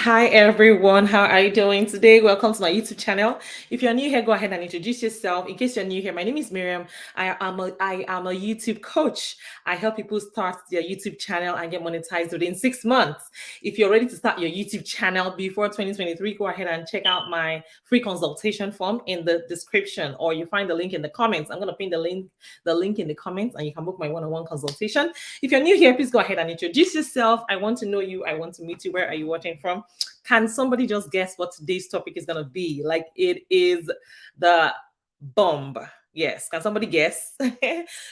Hi everyone, how are you doing today? Welcome to my YouTube channel. If you're new here, go ahead and introduce yourself. In case you're new here, my name is Miriam. I am a YouTube coach. I help people start their YouTube channel and get monetized within 6 months. If you're ready to start your YouTube channel before 2023, go ahead and check out my free consultation form in the description, or you find the link in the comments. I'm going to pin the link in the comments, and you can book my one-on-one consultation. If you're new here, please go ahead and introduce yourself. I want to know you. I want to meet you. Where are you watching from? Can somebody just guess what today's topic is going to be? Like, it is the bomb. Yes. Can somebody guess?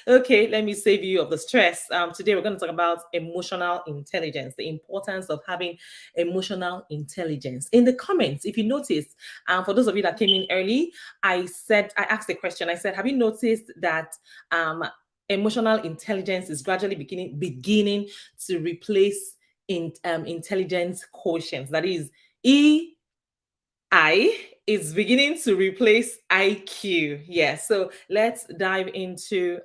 Okay, let me save you of the stress. Today we're going to talk about emotional intelligence, the importance of having emotional intelligence. In the comments, if you noticed, for those of you that came in early, I asked a question. I said, have you noticed that emotional intelligence is gradually beginning to replace intelligence quotient? That is, EI is beginning to replace IQ. Yeah, so let's dive into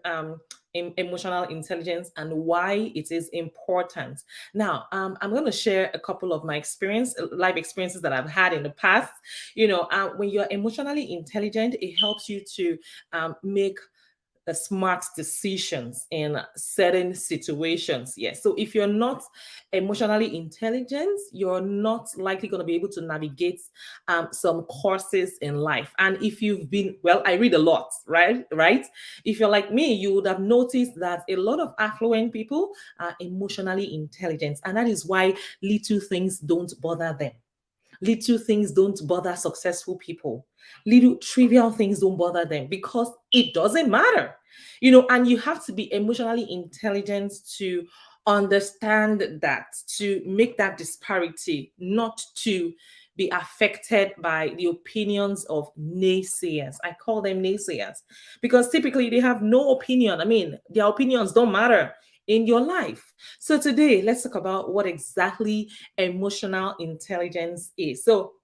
emotional intelligence and why it is important. Now, I'm going to share a couple of my life experiences that I've had in the past. When you're emotionally intelligent, it helps you to make smart decisions in certain situations. Yes. So if you're not emotionally intelligent, you're not likely going to be able to navigate some courses in life. And if you've been, well, I read a lot, right? Right. If you're like me, you would have noticed that a lot of affluent people are emotionally intelligent. And that is why little things don't bother them. Little things don't bother successful people. Little trivial things don't bother them because it doesn't matter. And you have to be emotionally intelligent to understand that, to make that disparity, not to be affected by the opinions of naysayers. I call them naysayers because typically they have no opinion. I mean, their opinions don't matter in your life. So today, let's talk about what exactly emotional intelligence is. So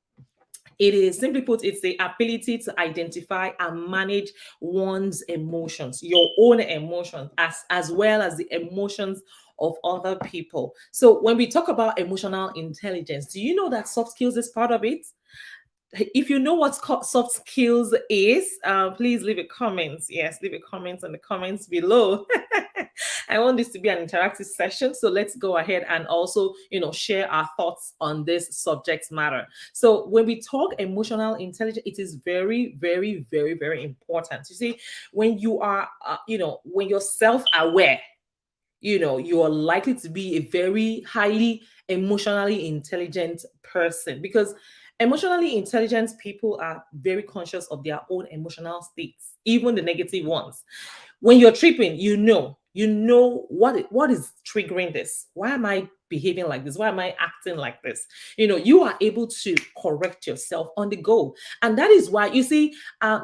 it is, simply put, it's the ability to identify and manage one's emotions, your own emotions, as well as the emotions of other people. So when we talk about emotional intelligence, do you know that soft skills is part of it? If you know what soft skills is, please leave a comment. Yes, leave a comment in the comments below. I want this to be an interactive session, so let's go ahead and also, share our thoughts on this subject matter. So when we talk emotional intelligence, it is very, very, very, very important. You see, when you are, when you're self-aware, you are likely to be a very highly emotionally intelligent person, because emotionally intelligent people are very conscious of their own emotional states, even the negative ones. When you're tripping, you know what is triggering this. Why am I behaving like this? Why am I acting like this? You are able to correct yourself on the go. And that is why, you see,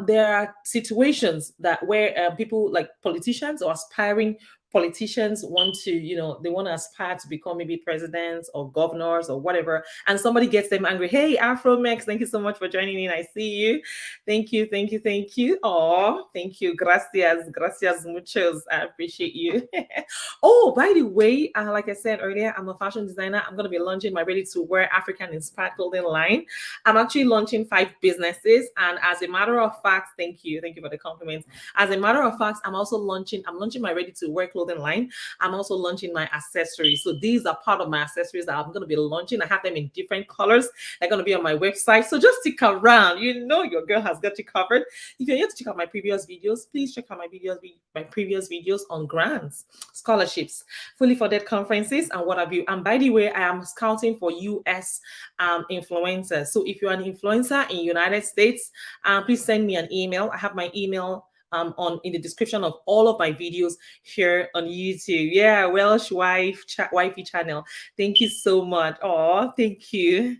there are situations that where people like politicians or aspiring politicians want to, they want to aspire to become maybe presidents or governors or whatever, and somebody gets them angry. Hey, Afromex, thank you so much for joining in. I see you. Thank you, thank you, thank you. Oh, thank you. Gracias muchos. I appreciate you. Oh, by the way, like I said earlier, I'm a fashion designer. I'm going to be launching my ready to wear African inspired clothing line. I'm actually launching 5 businesses, and as a matter of fact, thank you for the compliments. As a matter of fact, I'm launching my ready to wear clothing line. I'm also launching my accessories. So these are part of my accessories that I'm going to be launching. I have them in different colors. They're going to be on my website. So just stick around. Your girl has got you covered. If you're yet to check out my previous videos, please check out my previous videos on grants, scholarships, fully funded conferences, and what have you. And by the way, I am scouting for US influencers. So if you're an influencer in United States, please send me an email. I have my email in the description of all of my videos here on YouTube. Yeah, Welsh Wifey channel. Thank you so much. Oh, thank you.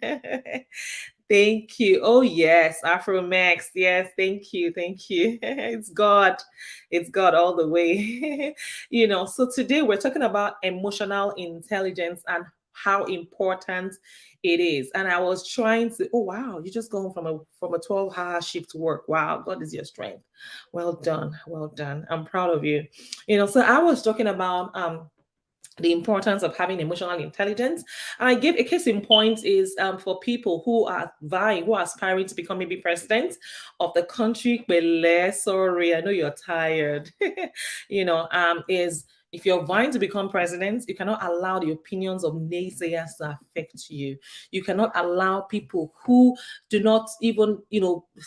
Thank you. Oh yes, Afro Max. Yes, thank you, thank you. It's God all the way. So today we're talking about emotional intelligence and how important it is. And I was trying to, oh wow, you just gone from a 12-hour shift work. Wow, God is your strength. Well done, well done. I'm proud of you. So I was talking about the importance of having emotional intelligence. And I give a case in point is for people who are vying, who are aspiring to become maybe president of the country. Bele, sorry, I know you're tired. Is if you're vying to become president, you cannot allow the opinions of naysayers to affect you. You cannot allow people who do not even,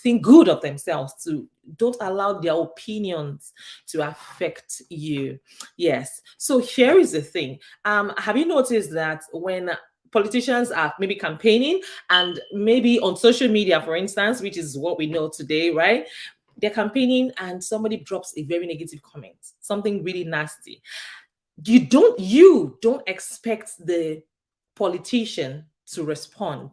think good of themselves to, don't allow their opinions to affect you. Yes. So here is the thing. Have you noticed that when politicians are maybe campaigning and maybe on social media, for instance, which is what we know today, right? They're campaigning and somebody drops a very negative comment, something really nasty. You don't expect the politician to respond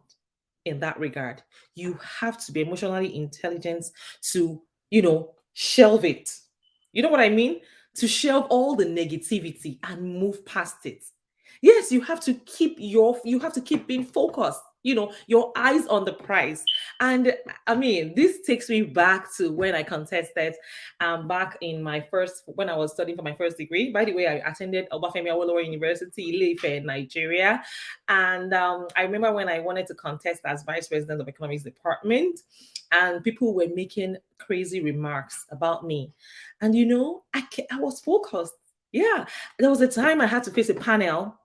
in that regard. You have to be emotionally intelligent to, shelve it. You know what I mean? To shelve all the negativity and move past it. Yes, you have to keep being focused, your eyes on the prize. And I mean, this takes me back to when I contested back in my first, when I was studying for my first degree. By the way, I attended Obafemi Awolowo University, Ile-Ife, Nigeria. And I remember when I wanted to contest as vice president of economics department, and people were making crazy remarks about me. And I was focused. Yeah, there was a time I had to face a panel.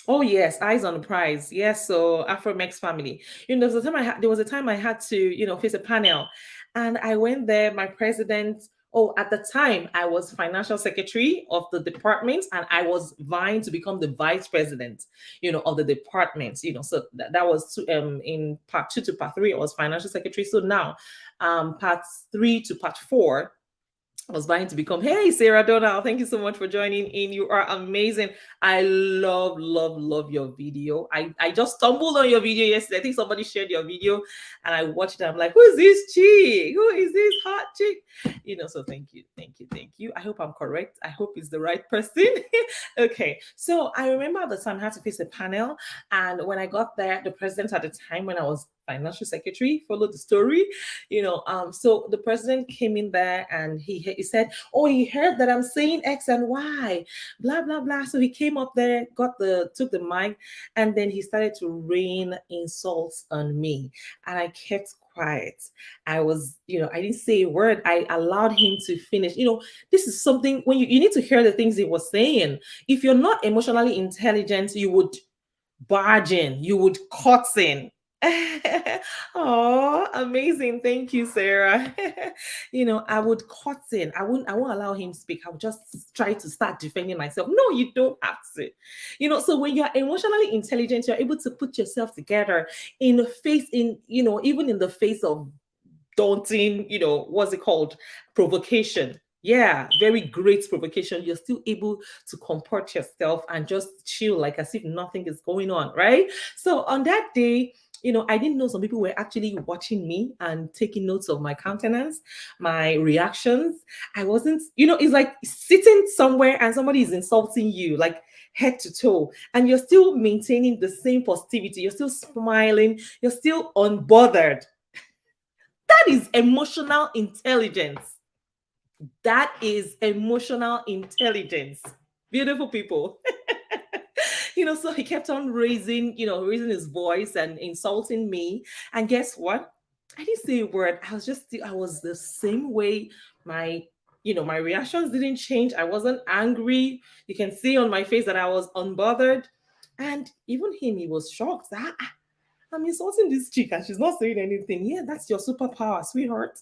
Oh yes, eyes on the prize. Yes, so Afromex family. There was a time I had to, face a panel, and I went there. My president. Oh, at the time I was financial secretary of the department, and I was vying to become the vice president, of the department. So that was in part 2 to part 3. I was financial secretary. So now, part 3 to part 4. I was vying to become. Hey, Serah Donald, thank you so much for joining in. You are amazing. I love, love, love your video. I just stumbled on your video yesterday. I think somebody shared your video and I watched it. I'm like, who is this chick? Who is this hot chick? So thank you, thank you, thank you. I hope I'm correct. I hope it's the right person. Okay. So I remember at the time I had to face a panel. And when I got there, the president at the time when I was financial secretary followed the story. So the president came in there and he said, oh, he heard that I'm saying X and Y, blah blah blah. So he came up there, took the mic, and then he started to rain insults on me, and I kept quiet. I was, I didn't say a word. I allowed him to finish. This is something when you need to hear the things he was saying. If you're not emotionally intelligent, you would barge in, you would cut in. Oh, amazing. Thank you, Serah. I would cut in. I won't allow him speak. I would just try to start defending myself. No, you don't have to. So when you're emotionally intelligent, you're able to put yourself together in the face, even in the face of daunting, what's it called? Provocation. Yeah, very great provocation. You're still able to comport yourself and just chill like as if nothing is going on, right? So on that day, I didn't know some people were actually watching me and taking notes of my countenance, my reactions. I wasn't, it's like sitting somewhere and somebody is insulting you, like head to toe, and you're still maintaining the same positivity. You're still smiling. You're still unbothered. That is emotional intelligence. That is emotional intelligence. Beautiful people. So he kept on raising his voice and insulting me. And guess what? I didn't say a word. I was the same way. My reactions didn't change. I wasn't angry. You can see on my face that I was unbothered. And even him, he was shocked. I'm insulting this chick and she's not saying anything. Yeah, that's your superpower, sweetheart.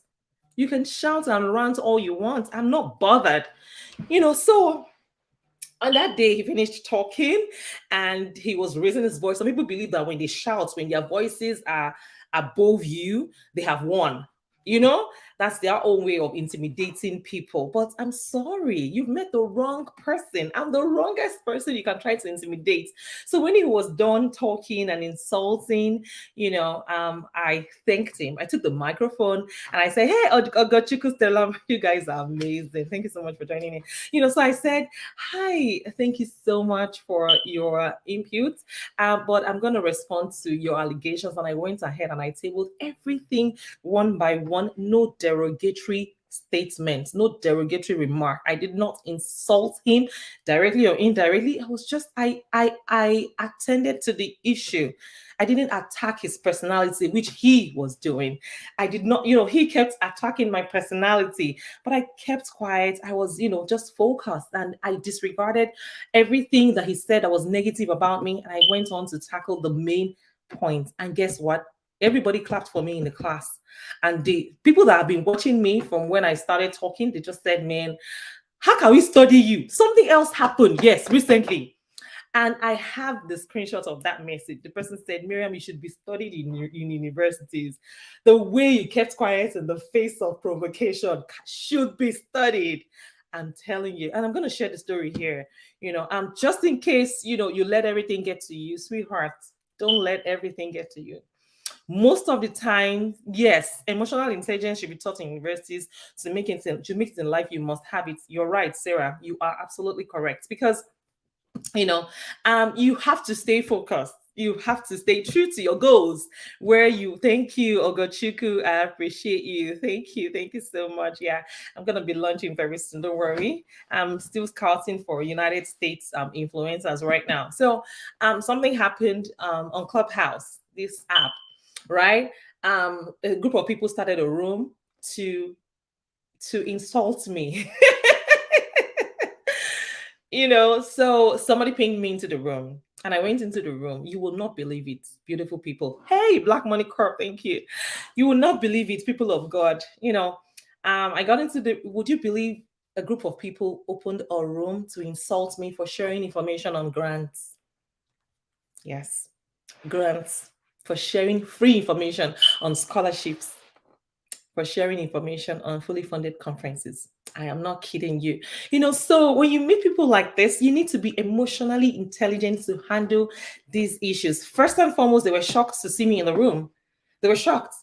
You can shout and rant all you want. I'm not bothered. So on that day, he finished talking and he was raising his voice. Some people believe that when they shout, when their voices are above you, they have won. That's their own way of intimidating people. But I'm sorry, you've met the wrong person. I'm the wrongest person you can try to intimidate. So when he was done talking and insulting, I thanked him. I took the microphone and I said, hey, Ogochukwu Stella, you guys are amazing. Thank you so much for joining in. So I said, hi, thank you so much for your input. But I'm going to respond to your allegations. And I went ahead and I tabled everything one by one, no derogatory statement, no derogatory remark. I did not insult him directly or indirectly. I was just I attended to the issue. I didn't attack his personality, which he was doing. I did not, he kept attacking my personality, but I kept quiet. I was, just focused, and I disregarded everything that he said that was negative about me. And I went on to tackle the main point. And guess what? Everybody clapped for me in the class. And the people that have been watching me from when I started talking, they just said, man, how can we study you? Something else happened. Yes, recently. And I have the screenshot of that message. The person said, Miriam, you should be studied in universities. The way you kept quiet in the face of provocation should be studied. I'm telling you. And I'm going to share the story here. Just in case, you let everything get to you, sweetheart, don't let everything get to you. Most of the time, yes, emotional intelligence should be taught in universities to make it in life. You must have it. You're right, Sarah. You are absolutely correct, because you have to stay focused. You have to stay true to your goals. Thank you, Ogochuku. I appreciate you. Thank you so much. Yeah, I'm gonna be launching very soon. Don't worry. I'm still scouting for United States influencers right now. So, something happened on Clubhouse, this app, right? A group of people started a room to insult me. So somebody pinged me into the room, and I went into the room. You will not believe it, beautiful people. Hey, Black Money Corp, thank you. You will not believe it, people of God. I got into would you believe a group of people opened a room to insult me for sharing information on grants? Yes, grants, for sharing free information on scholarships, for sharing information on fully funded conferences. I am not kidding you. So when you meet people like this, you need to be emotionally intelligent to handle these issues. First and foremost, they were shocked to see me in the room. They were shocked.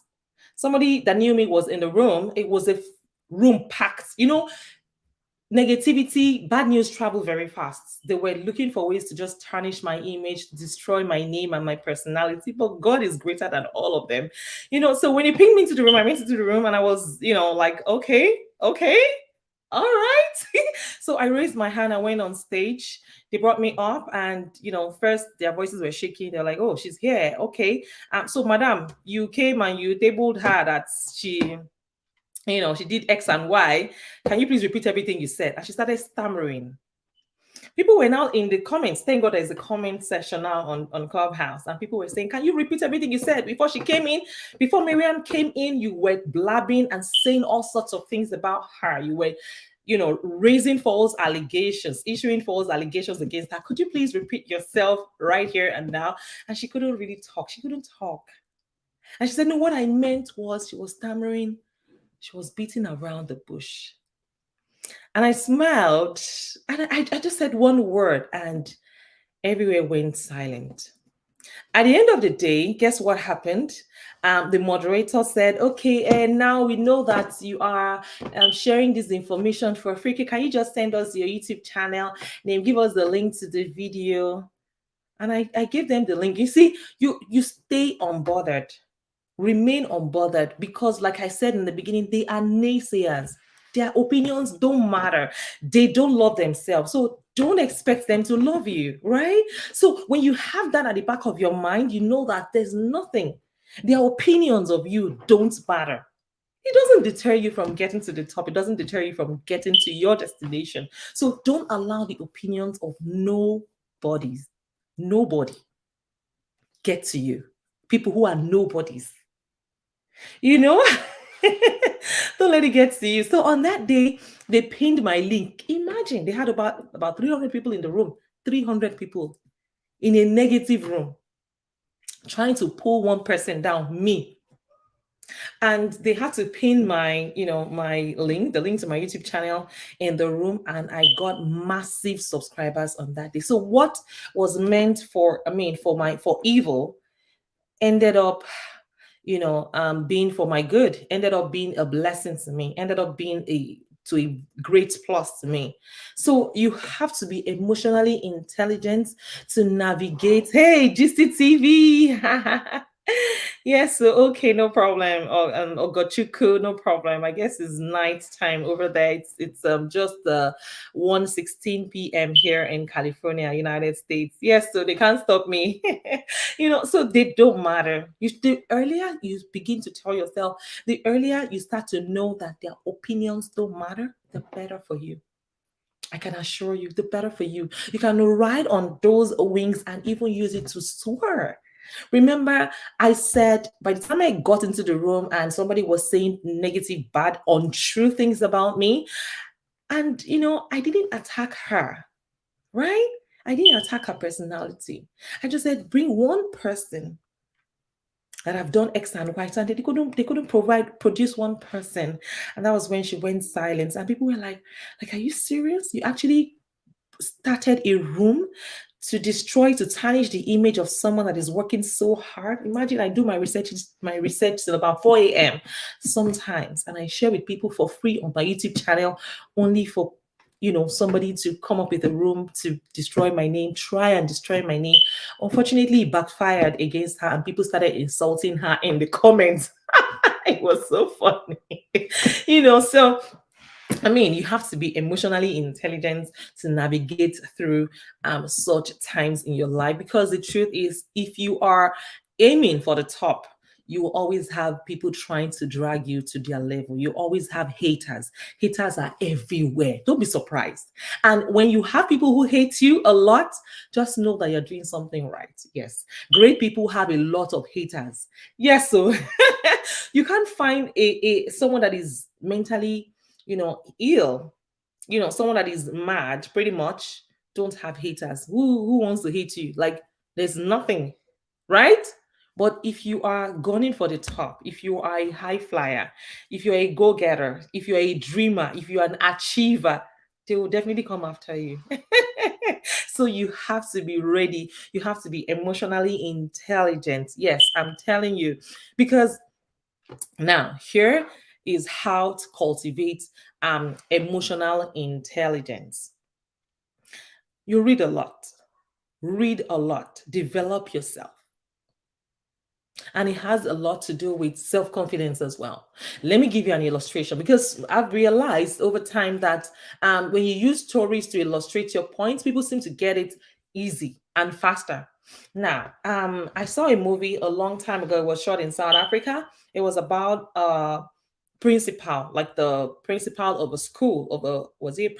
Somebody that knew me was in the room. It was a room packed. Negativity, bad news travel very fast. They were looking for ways to just tarnish my image, destroy my name and my personality. But God is greater than all of them. So when he pinged me into the room, I went into the room and I was, like, okay, all right. So I raised my hand. I went on stage. They brought me up, and first their voices were shaking. They're like, "Oh, she's here. Okay. So, madam, you came and you tabled her that she did X and Y. Can you please repeat everything you said?" And she started stammering. People were now in the comments. Thank God there's a comment section now on Clubhouse. And people were saying, can you repeat everything you said before she came in? Before Miriam came in, you were blabbing and saying all sorts of things about her. You were, raising false allegations, issuing false allegations against her. Could you please repeat yourself right here and now? And she couldn't really talk. She couldn't talk. And she said, no, what I meant was, she was stammering. She was beating around the bush. And I smiled, and I just said one word, and everywhere went silent. At the end of the day, guess what happened? The moderator said, okay, and now we know that you are sharing this information for free. Can you just send us your YouTube channel name, give us the link to the video? And I gave them the link. You see, you stay unbothered. Remain unbothered, because like I said in the beginning, they are naysayers. Their opinions don't matter. They don't love themselves. So don't expect them to love you, right? So when you have that at the back of your mind, you know that there's nothing. Their opinions of you don't matter. It doesn't deter you from getting to the top. It doesn't deter you from getting to your destination. So don't allow the opinions of nobody get to you. People who are nobodies. Don't let it get to you. So on that day, they pinned my link. Imagine, they had about 300 people in the room. 300 people in a negative room, trying to pull one person down, me. And they had to pin my, my link, the link to my YouTube channel in the room. And I got massive subscribers on that day. So what was meant for evil ended up being for my good, ended up being a blessing to me, ended up being a great plus to me. So you have to be emotionally intelligent to navigate. Hey, GCTV. Yes, so okay, no problem. Ogochuku, no problem. I guess it's night time over there. It's just 1:16 p.m. here in California, United States. Yes, so they can't stop me. So they don't matter. The earlier you begin to tell yourself, the earlier you start to know that their opinions don't matter, the better for you. I can assure you, the better for you. You can ride on those wings and even use it to soar. Remember, I said by the time I got into the room and somebody was saying negative, bad, untrue things about me, and I didn't attack her, right? I didn't attack her personality. I just said, bring one person that have done X and Y, and they couldn't produce one person. And that was when she went silent. And people were like, are you serious? You actually started a room to destroy, to tarnish the image of someone that is working so hard. Imagine I do my research till about 4 a.m. sometimes, and I share with people for free on my YouTube channel, only for somebody to come up with a room to destroy my name, try and destroy my name. Unfortunately, it backfired against her, and people started insulting her in the comments. It was so funny. So I mean, you have to be emotionally intelligent to navigate through such times in your life, because the truth is, if you are aiming for the top, you will always have people trying to drag you to their level. You always have haters. Haters are everywhere. Don't be surprised. And when you have people who hate you a lot, just know that you're doing something right. Yes. Great people have a lot of haters. Yes. So you can't find someone that is mentally ill, someone that is mad, pretty much, don't have haters. Who wants to hate you? Like, there's nothing, right? But if you are gunning for the top, if you are a high flyer, if you're a go-getter, if you're a dreamer, if you're an achiever, they will definitely come after you. So you have to be ready. You have to be emotionally intelligent. Yes, I'm telling you. Because now, here is how to cultivate emotional intelligence. You read a lot, develop yourself. And it has a lot to do with self confidence as well. Let me give you an illustration, because I've realized over time that when you use stories to illustrate your points, people seem to get it easy and faster. Now, I saw a movie a long time ago. It was shot in South Africa. It was about principal, like the principal of a school, was it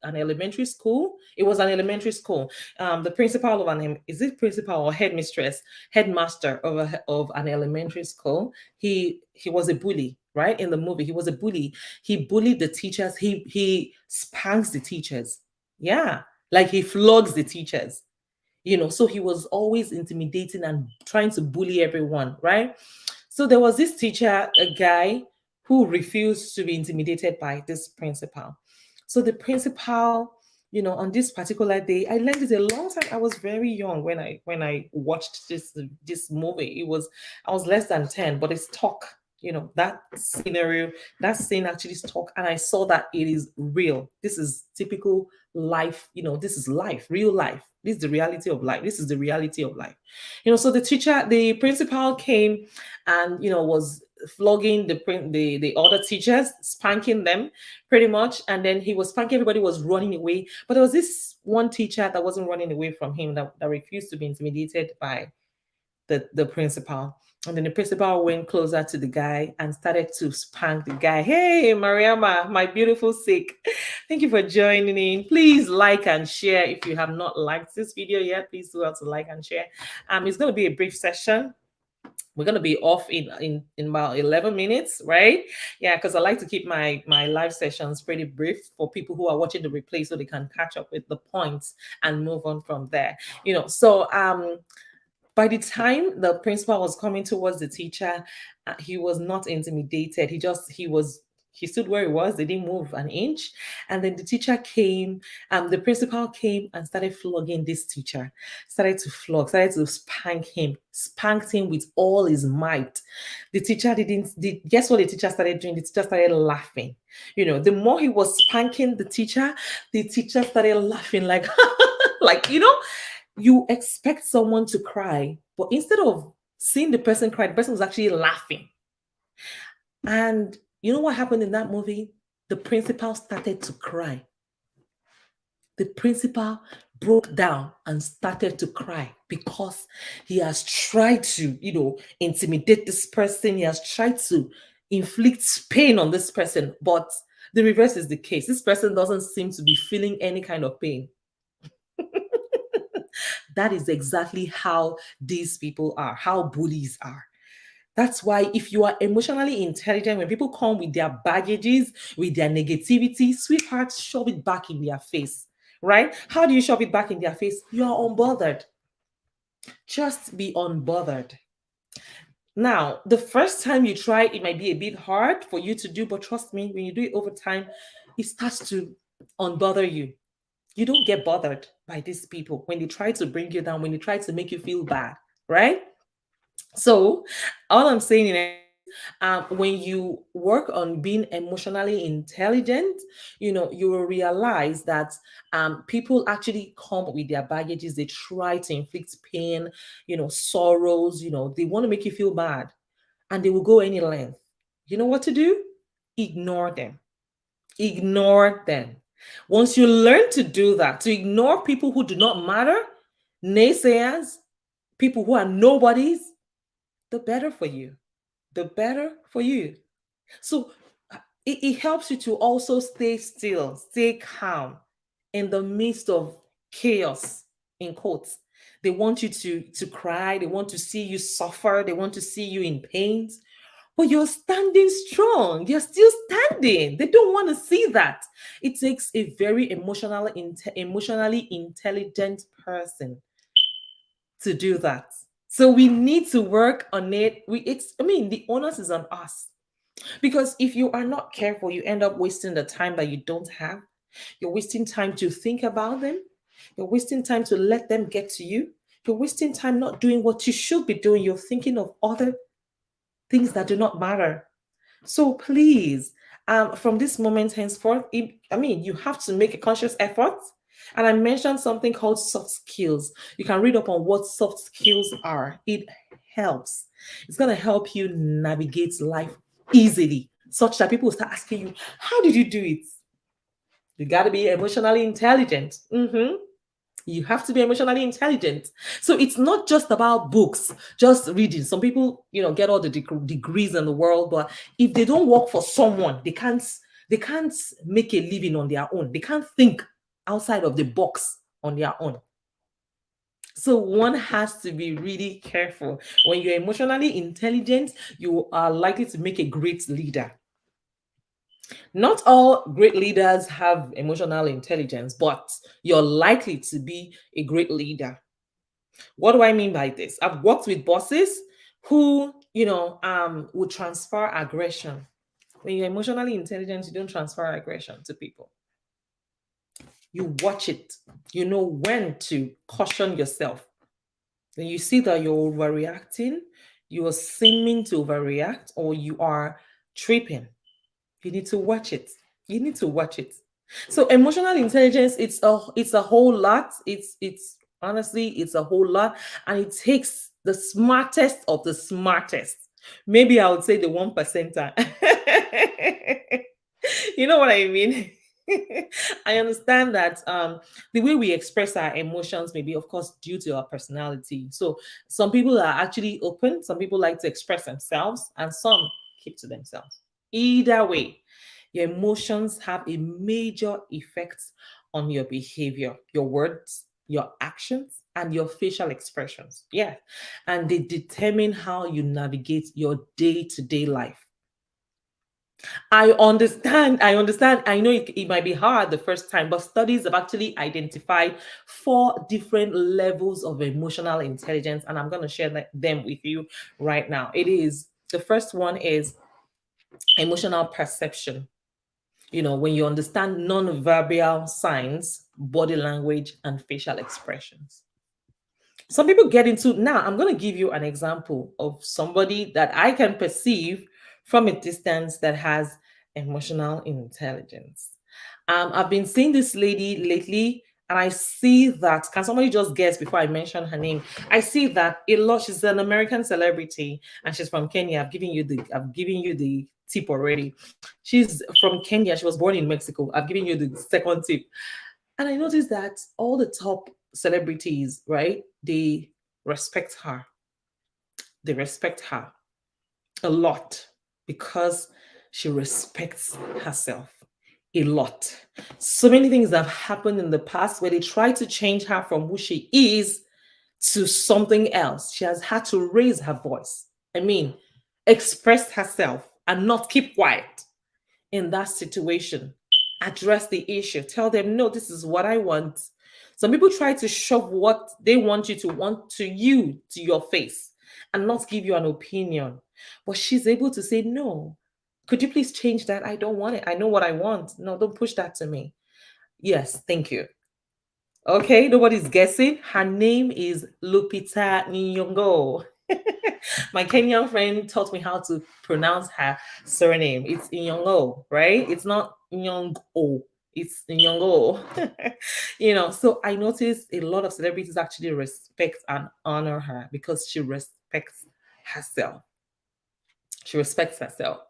an elementary school? It was an elementary school. The principal of is it principal or headmaster of an elementary school. He was a bully, right? In the movie, he was a bully. He bullied the teachers. He spanks the teachers. Yeah, like he flogs the teachers. So he was always intimidating and trying to bully everyone, right? So there was this teacher, a guy who refused to be intimidated by this principal. So the principal, on this particular day, I learned it a long time. I was very young when I watched this movie. I was less than 10, but it's talk. That scenario, that scene actually stuck, and I saw that it is real. This is typical life. This is life, real life. This is the reality of life. This is the reality of life. So the principal came and was flogging the other teachers, spanking them pretty much, and then he was spanking everybody, was running away. But there was this one teacher that wasn't running away from him, that refused to be intimidated by the principal. And then the principal went closer to the guy and started to spank the guy. Hey, Mariama, my beautiful sick. Thank you for joining in. Please like and share. If you have not liked this video yet, please do have to like and share. It's going to be a brief session. We're going to be off in about 11 minutes, right? Yeah, because I like to keep my live sessions pretty brief for people who are watching the replay, so they can catch up with the points and move on from there. So by the time the principal was coming towards the teacher, he was not intimidated. He stood where he was. They didn't move an inch. And then the teacher came, the principal came and started flogging this teacher, started to spanked him with all his might. The teacher guess what the teacher started doing? The teacher started laughing. The more he was spanking the teacher started laughing like, like, you expect someone to cry, but instead of Seeing the person cry, the person was actually laughing. And you know what happened in that movie? The principal started to cry. The principal broke down and started to cry because he has tried to, intimidate this person. He has tried to inflict pain on this person, but the reverse is the case. This person doesn't seem to be feeling any kind of pain. That is exactly how these people are, how bullies are. That's why if you are emotionally intelligent, when people come with their baggages, with their negativity, sweetheart, shove it back in their face, right? How do you shove it back in their face? You are unbothered. Just be unbothered. Now, the first time you try, it might be a bit hard for you to do, but trust me, when you do it over time, it starts to unbother you. You don't get bothered by these people when they try to bring you down, when they try to make you feel bad, right? So, all I'm saying is, when you work on being emotionally intelligent, you will realize that people actually come with their baggages. They try to inflict pain, sorrows. They want to make you feel bad, and they will go any length. You know what to do? Ignore them. Ignore them. Once you learn to do that, to ignore people who do not matter, naysayers, people who are nobodies, the better for you. The better for you. So it helps you to also stay still, stay calm in the midst of chaos, in quotes. They want you to cry, they want to see you suffer, they want to see you in pain. But you're standing strong. You're still standing. They don't want to see that. It takes a very emotionally intelligent person to do that. So we need to work on it. The onus is on us. Because if you are not careful, you end up wasting the time that you don't have. You're wasting time to think about them. You're wasting time to let them get to you. You're wasting time not doing what you should be doing. You're thinking of other things that do not matter. So please, from this moment henceforth, you have to make a conscious effort. And I mentioned something called soft skills. You can read up on what soft skills are. It helps. It's going to help you navigate life easily, such that people will start asking you, how did you do it? You got to be emotionally intelligent. You have to be emotionally intelligent. So it's not just about books, just reading. Some people, get all the degrees in the world, but if they don't work for someone, they can't make a living on their own. They can't think outside of the box on their own. So one has to be really careful. When you're emotionally intelligent, you are likely to make a great leader. Not all great leaders have emotional intelligence, but you're likely to be a great leader. What do I mean by this? I've worked with bosses who, would transfer aggression. When you're emotionally intelligent, you don't transfer aggression to people. You watch it. You know when to caution yourself. When you see that you're overreacting, you are seeming to overreact, or you are tripping, you need to watch it. You need to watch it. So emotional intelligence, it's a whole lot. It's honestly, it's a whole lot, and it takes the smartest of the smartest. Maybe I would say the 1%er. You know what I mean? I understand that the way we express our emotions may be, of course, due to our personality. So some people are actually open, some people like to express themselves, and some keep to themselves. Either way, your emotions have a major effect on your behavior, your words, your actions, and your facial expressions. Yeah. And they determine how you navigate your day to day life. I understand. I understand. I know it might be hard the first time, but studies have actually identified 4 different levels of emotional intelligence, and I'm going to share them with you right now. The first one is emotional perception. When you understand non-verbal signs, body language, and facial expressions. Some people get into, now I'm going to give you an example of somebody that I can perceive from a distance that has emotional intelligence. I've been seeing this lady lately. And I see that, can somebody just guess before I mention her name? I see that a lot. She's an American celebrity and she's from Kenya. I've given you the tip already. She's from Kenya. She was born in Mexico. I've given you the second tip. And I noticed that all the top celebrities, right? They respect her. They respect her a lot because she respects herself a lot. So many things that have happened in the past where they try to change her from who she is to something else. She has had to raise her voice. I mean, express herself and not keep quiet in that situation. Address the issue. Tell them, no, this is what I want. Some people try to shove what they want you to want to you to your face and not give you an opinion. But she's able to say, no, could you please change that? I don't want it. I know what I want. No, don't push that to me. Yes, thank you. Okay, nobody's guessing. Her name is Lupita Nyong'o. My Kenyan friend taught me how to pronounce her surname. It's Nyong'o, right? It's not Nyong'o. It's Nyong'o. So I noticed a lot of celebrities actually respect and honor her because she respects herself. She respects herself.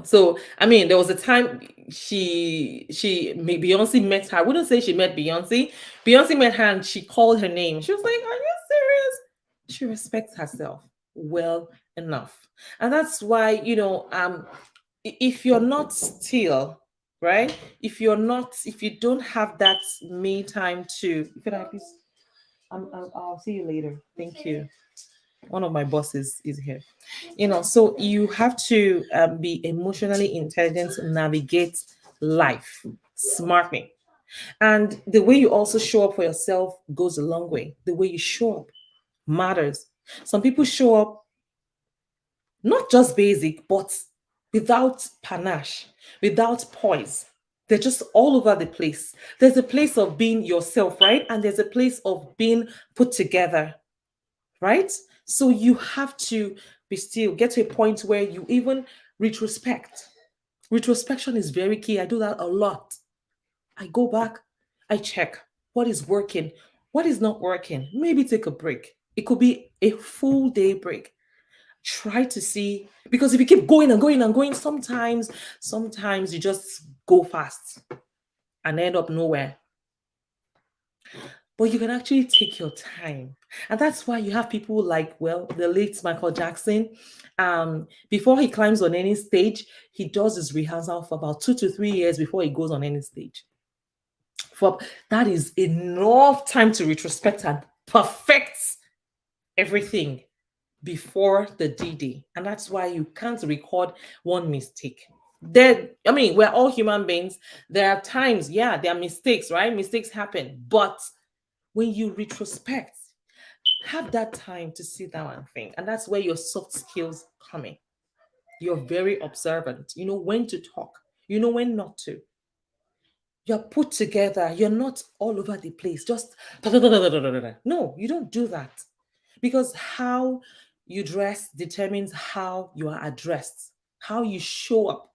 So I mean, there was a time Beyonce met her. I wouldn't say she met Beyonce. Beyonce met her and she called her name. She was like, "Are you serious?" She respects herself well enough, and that's why if you're not still, right? If you don't have that me time to, can I please? I'll see you later. Thank you. One of my bosses is here. So you have to be emotionally intelligent to navigate life smartly. And the way you also show up for yourself goes a long way. The way you show up matters. Some people show up not just basic, but without panache, without poise. They're just all over the place. There's a place of being yourself, right? And there's a place of being put together, right? So you have to be still, get to a point where you even retrospect. Retrospection is very key. I do that a lot. I go back, I check what is working, what is not working. Maybe take a break. It could be a full day break. Try to see, because if you keep going and going and going, sometimes you just go fast and end up nowhere. But you can actually take your time. And that's why you have people like, the late Michael Jackson. Before he climbs on any stage, he does his rehearsal for about 2 to 3 years before he goes on any stage. That is enough time to retrospect and perfect everything before the D-Day. And that's why you can't record one mistake. We're all human beings. There are times, there are mistakes, right? Mistakes happen. But when you retrospect, have that time to sit down and think. And that's where your soft skills come in. You're very observant. You know when to talk. You know when not to. You're put together. You're not all over the place. Just no, you don't do that. Because how you dress determines how you are addressed. How you show up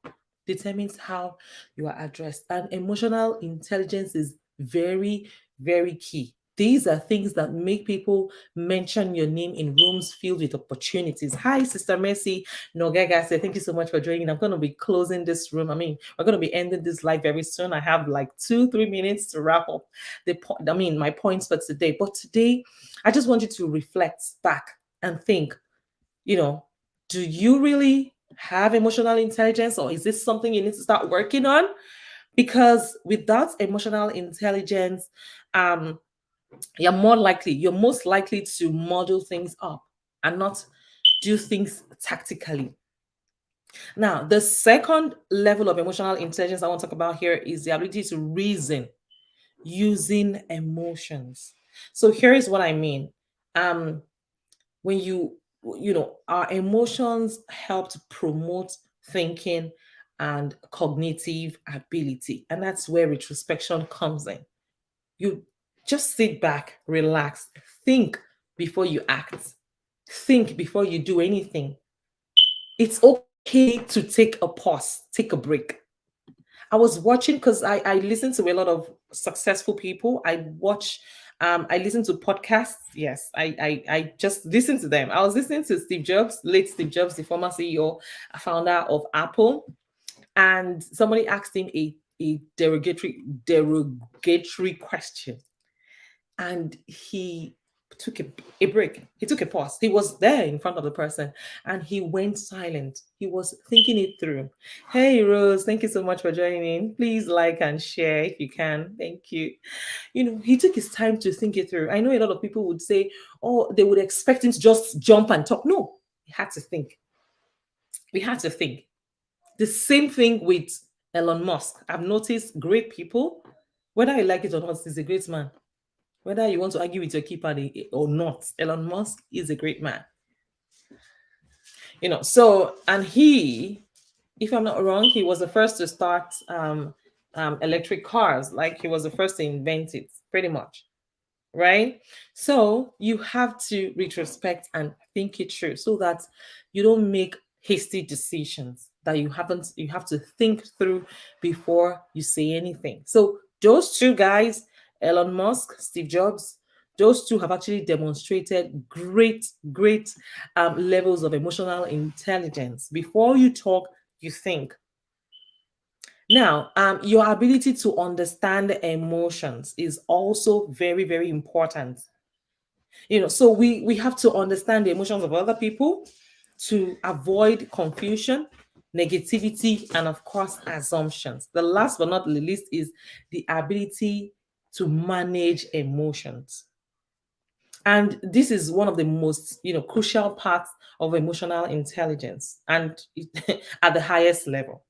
determines how you are addressed. And emotional intelligence is very, very key. These are things that make people mention your name in rooms filled with opportunities. Hi, Sister Mercy Nogheghase. Thank you so much for joining. I'm going to be closing this room. We're going to be ending this live very soon. I have like 2-3 minutes to wrap up my points for today. But today, I just want you to reflect back and think, do you really have emotional intelligence, or is this something you need to start working on? Because without emotional intelligence, you're most likely to model things up and not do things tactically. Now, the second level of emotional intelligence I want to talk about here is the ability to reason using emotions. So here is what I mean. When our emotions help to promote thinking and cognitive ability. And that's where retrospection comes in. You just sit back, relax, think before you act, think before you do anything. It's okay to take a pause, take a break. I was watching, because I listen to a lot of successful people. I listen to podcasts. Yes, I just listen to them. I was listening to Steve Jobs, late Steve Jobs, the former CEO, founder of Apple, and somebody asked him a derogatory question, and he took a break. He took a pause. He was there in front of the person and he went silent. He was thinking it through. Hey, Rose, thank you so much for joining. Please like and share if you can. Thank you. He took his time to think it through. I know a lot of people would say, oh, they would expect him to just jump and talk. No, he had to think. We had to think. The same thing with Elon Musk. I've noticed great people, whether I like it or not, he's a great man. Whether you want to argue with your keeper or not, Elon Musk is a great man. So, and he, if I'm not wrong, he was the first to start electric cars. Like, he was the first to invent it, pretty much. Right? So you have to retrospect and think it through so that you don't make hasty decisions that you have to think through before you say anything. So those two guys, Elon Musk, Steve Jobs, those two have actually demonstrated great levels of emotional intelligence. Before you talk, you think. Now, your ability to understand emotions is also very, very important. So we have to understand the emotions of other people to avoid confusion, negativity, and of course, assumptions. The last but not the least is the ability to manage emotions. And this is one of the most, crucial parts of emotional intelligence, and at the highest level.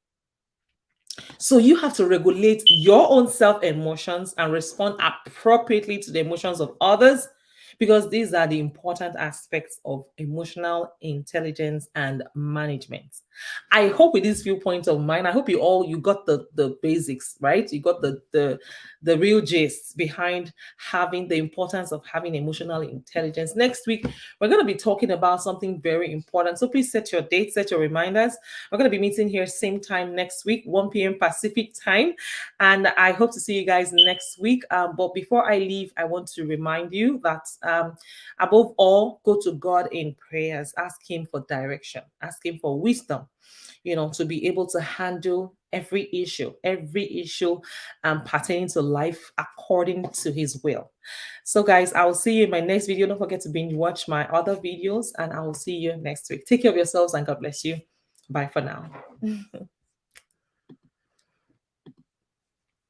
So you have to regulate your own self emotions and respond appropriately to the emotions of others, because these are the important aspects of emotional intelligence and management. I hope with these few points of mine, I hope you got the basics, right? You got the real gist behind having the importance of having emotional intelligence. Next week, we're going to be talking about something very important. So please set your dates, set your reminders. We're going to be meeting here same time next week, 1 p.m. Pacific time. And I hope to see you guys next week. But before I leave, I want to remind you that above all, go to God in prayers. Ask Him for direction. Ask Him for wisdom, to be able to handle every issue pertaining to life according to His will. So guys, I will see you in my next video. Don't forget to binge watch my other videos, and I will see you next week. Take care of yourselves and God bless you. Bye for now.